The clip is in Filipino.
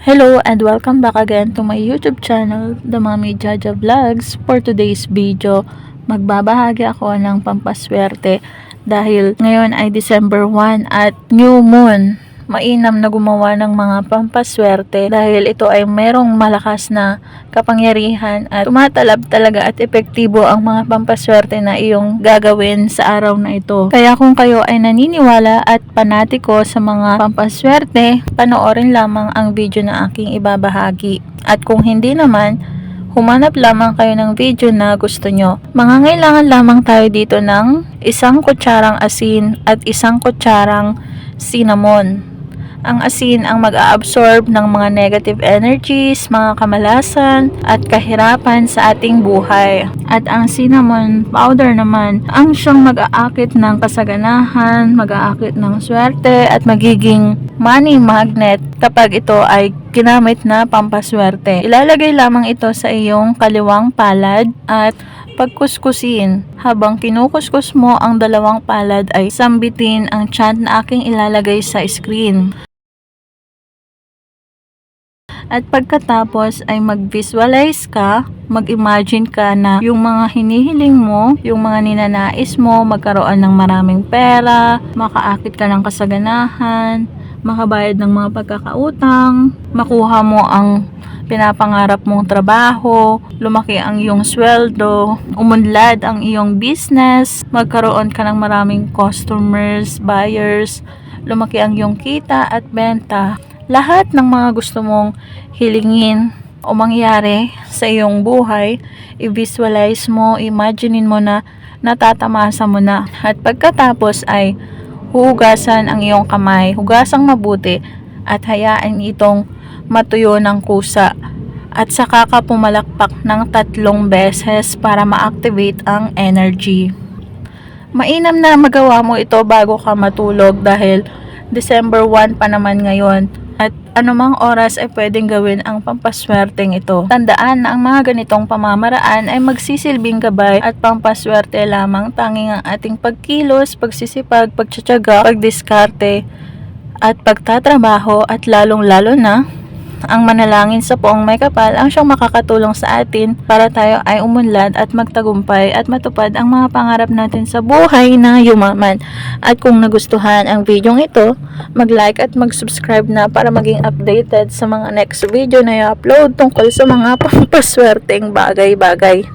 Hello and welcome back again to my YouTube channel, The Mommy Jaja Vlogs. For today's video, magbabahagi ako ng pampaswerte dahil ngayon ay December 1 at New Moon. Mainam na gumawa ng mga pampaswerte dahil ito ay merong malakas na kapangyarihan at tumatalab talaga at epektibo ang mga pampaswerte na iyong gagawin sa araw na ito. Kaya kung kayo ay naniniwala at panatiko sa mga pampaswerte, panoorin lamang ang video na aking ibabahagi. At kung hindi naman, humanap lamang kayo ng video na gusto nyo. Mangangailangan lamang tayo dito ng 1 kutsarang asin at 1 kutsarang cinnamon. Ang asin ang mag-a-absorb ng mga negative energies, mga kamalasan at kahirapan sa ating buhay. At ang cinnamon powder naman ang siyang mag-aakit ng kasaganahan, mag-aakit ng swerte at magiging money magnet kapag ito ay ginamit na pampaswerte. Ilalagay lamang ito sa iyong kaliwang palad at pagkuskusin. Habang kinukuskus mo ang dalawang palad ay sambitin ang chant na aking ilalagay sa screen. At pagkatapos ay mag-visualize ka, mag-imagine ka na yung mga hinihiling mo, yung mga ninanais mo, magkaroon ng maraming pera, makaakit ka ng kasaganahan, makabayad ng mga pagkakautang, makuha mo ang pinapangarap mong trabaho, lumaki ang iyong sweldo, umunlad ang iyong business, magkaroon ka ng maraming customers, buyers, lumaki ang iyong kita at benta. Lahat ng mga gusto mong hilingin o mangyari sa iyong buhay, i-visualize mo, imaginein mo na natatamasa mo na. At pagkatapos ay hugasan ang iyong kamay, hugasang mabuti at hayaan itong matuyo ng kusa. At saka ka pumalakpak ng 3 beses para ma-activate ang energy. Mainam na magawa mo ito bago ka matulog dahil December 1 pa naman ngayon. At anumang oras ay pwedeng gawin ang pampaswerteng ito. Tandaan na ang mga ganitong pamamaraan ay magsisilbing gabay at pampaswerte lamang. Tanging ang ating pagkilos, pagsisipag, pagtsatsaga, pagdiskarte at pagtatrabaho at lalong-lalo na ang manalangin sa Poong May Kapal ang siyang makakatulong sa atin para tayo ay umunlad at magtagumpay at matupad ang mga pangarap natin sa buhay na yumaman. At kung nagustuhan ang video ito, mag-like at mag-subscribe na para maging updated sa mga next video na i-upload tungkol sa mga pampaswerteng bagay-bagay.